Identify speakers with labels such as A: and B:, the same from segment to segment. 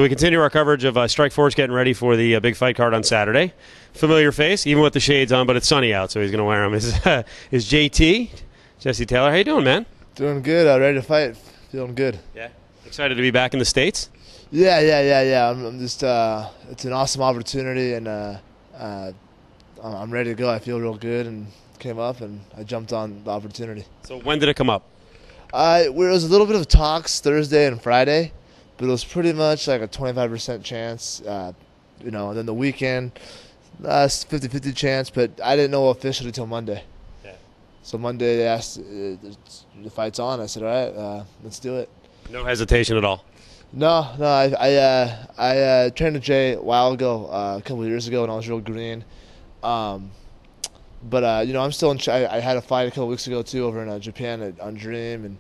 A: So we continue our coverage of Strikeforce getting ready for the big fight card on Saturday. Familiar face, even with the shades on, but it's sunny out, so he's going to wear them. Is JT, Jesse Taylor. How you doing, man?
B: Doing good. Ready to fight. Feeling good.
A: Yeah. Excited to be back in the States?
B: Yeah. I'm just. It's an awesome opportunity, and I'm ready to go. I feel real good, and came up, and I jumped on the opportunity.
A: So when did it come up?
B: It was a little bit of talks Thursday and Friday, but it was pretty much like a 25% chance. And then the weekend, 50-50 chance, but I didn't know officially until Monday. Yeah. So Monday they asked, the fight's on. I said, all right, let's do it.
A: No hesitation at all?
B: No. I trained with Jay a while ago, a couple of years ago, when I was real green. But I'm still in. I had a fight a couple weeks ago too over in Japan on Dream, and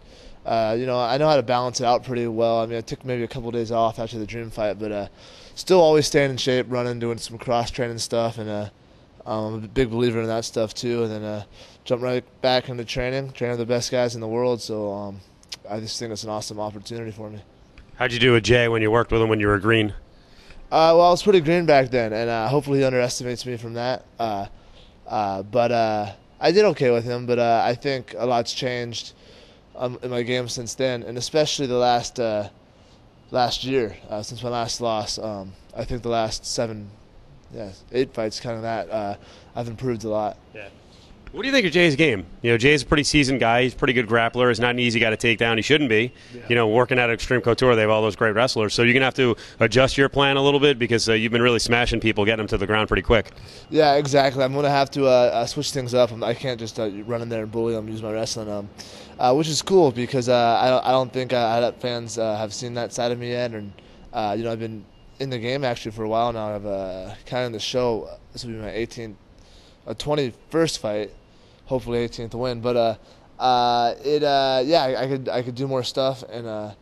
B: I know how to balance it out pretty well. I mean, I took maybe a couple of days off after the Dream fight, but still always staying in shape, running, doing some cross training stuff, and I'm a big believer in that stuff too. And then jump right back into training with the best guys in the world. So I just think it's an awesome opportunity for me.
A: How'd you do with Jay when you worked with him when you were green?
B: Well, I was pretty green back then, and hopefully he underestimates me from that. But I did okay with him, but I think a lot's changed in my game since then, and especially the last year, since my last loss. I think the last 8 fights, kind of that, I've improved a lot.
A: Yeah. What do you think of Jay's game? Jay's a pretty seasoned guy. He's a pretty good grappler. He's not an easy guy to take down. He shouldn't be. Yeah. Working at Extreme Couture, they have all those great wrestlers. So you're going to have to adjust your plan a little bit because you've been really smashing people, getting them to the ground pretty quick.
B: Yeah, exactly. I'm going to have to switch things up. I can't just run in there and bully them, use my wrestling, which is cool because I don't think fans have seen that side of me yet. And I've been in the game actually for a while now. I've kind of in the show. This will be my 21st fight. Hopefully 18th win, but I could do more stuff and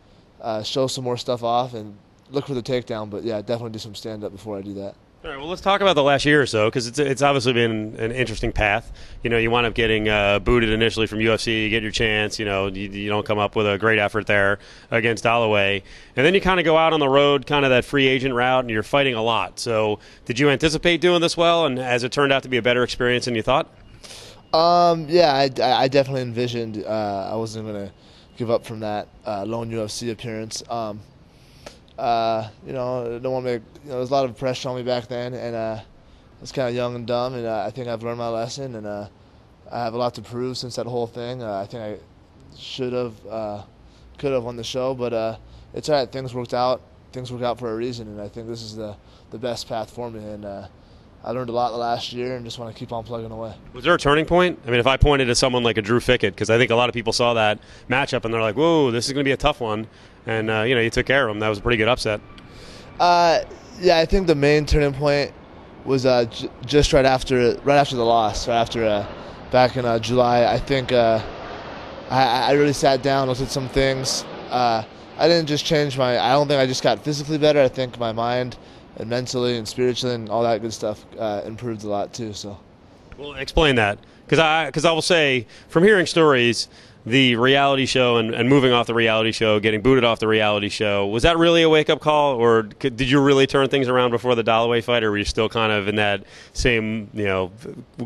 B: show some more stuff off and look for the takedown. But yeah, definitely do some stand up before I do that.
A: All right, well, let's talk about the last year or so because it's obviously been an interesting path. You wind up getting booted initially from UFC, you get your chance. You don't come up with a great effort there against Holloway, and then you kind of go out on the road, kind of that free agent route, and you're fighting a lot. So, did you anticipate doing this well? And has it turned out to be a better experience than you thought?
B: I definitely envisioned I wasn't going to give up from that lone UFC appearance. I don't want to make there was a lot of pressure on me back then, and I was kind of young and dumb, and I think I've learned my lesson, and I have a lot to prove since that whole thing. I think I should have, could have won the show, but it's all right. Things worked out. Things work out for a reason, and I think this is the best path for me. And I learned a lot the last year and just want to keep on plugging away. Was
A: there a turning point? I mean, if I pointed to someone like a Drew Fickett, because I think a lot of people saw that matchup and they're like, whoa, this is going to be a tough one. And, you took care of him. That was a pretty good upset.
B: I think the main turning point was just right after the loss, back in July. I think I really sat down, looked at some things. I didn't just change I don't think I just got physically better. I think my mind and mentally and spiritually and all that good stuff improved a lot too. So,
A: well, explain that because I will say from hearing stories, the reality show and moving off the reality show, getting booted off the reality show, was that really a wake up call, or did you really turn things around before the Holloway fight, or were you still kind of in that same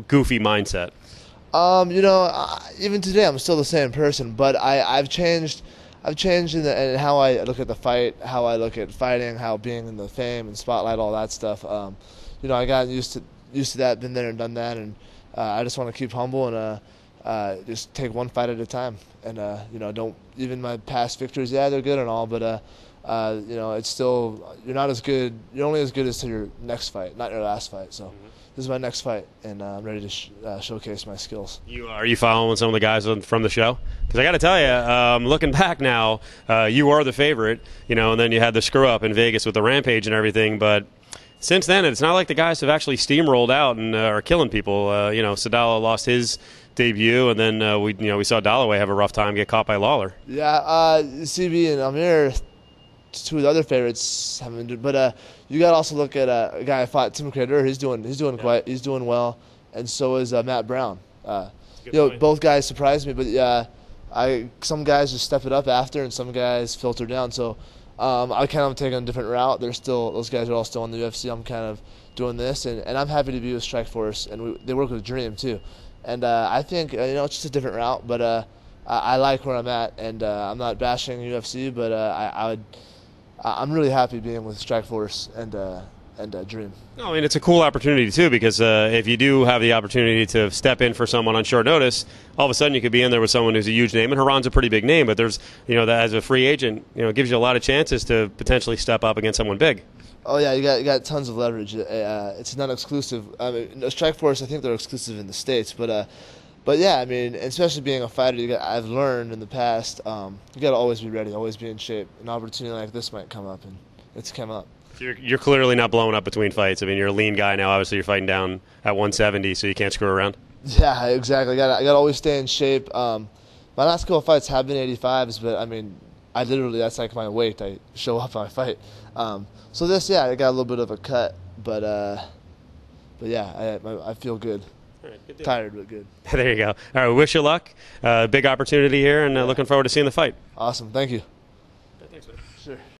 A: goofy mindset?
B: Even today I'm still the same person, but I've changed. I've changed in how I look at the fight, how I look at fighting, how being in the fame and spotlight, all that stuff. I got used to that, been there and done that, and I just want to keep humble and just take one fight at a time. And don't even my past victories, they're good and all, but it's still you're not as good. You're only as good as to your next fight, not your last fight. So. Mm-hmm. This is my next fight, and I'm ready to showcase my skills.
A: Are you following some of the guys from the show? Because I got to tell you, looking back now, you are the favorite, and then you had the screw-up in Vegas with the Rampage and everything. But since then, it's not like the guys have actually steamrolled out and are killing people. Sadala lost his debut, and then we saw Holloway have a rough time, get caught by Lawler.
B: Yeah, CB and Amir, two of the other favorites haven't, but you got to also look at a guy I fought, Tim Crader. He's doing well, and so is Matt Brown. Both guys surprised me, but some guys just step it up after, and some guys filter down. So I kind of taking a different route. Those guys are all still in the UFC. I'm kind of doing this, and I'm happy to be with Strikeforce, and they work with Dream too. And I think it's just a different route, but I like where I'm at, and I'm not bashing UFC, but I'm really happy being with Strikeforce and Dream.
A: No, I mean, it's a cool opportunity, too, because if you do have the opportunity to step in for someone on short notice, all of a sudden you could be in there with someone who's a huge name, and Hieron's a pretty big name, but there's, as a free agent, it gives you a lot of chances to potentially step up against someone big.
B: Oh, yeah, you got tons of leverage. It's not exclusive. I mean, Strikeforce, I think they're exclusive in the States, but yeah, I mean, especially being a fighter, I've learned in the past, you got to always be ready, always be in shape. An opportunity like this might come up, and it's come up.
A: You're clearly not blowing up between fights. I mean, you're a lean guy now. Obviously, you're fighting down at 170, so you can't screw around.
B: Yeah, exactly. I got to always stay in shape. My last couple of fights have been 85s, but I mean, that's like my weight. I show up and I fight. So this, yeah, I got a little bit of a cut, but yeah, I feel good.
A: All right, good deal.
B: Tired, but good.
A: There you go. All right, we wish you luck. Big opportunity here, and looking forward to seeing the fight.
B: Awesome. Thank you.
A: Thanks, man.
B: Sure.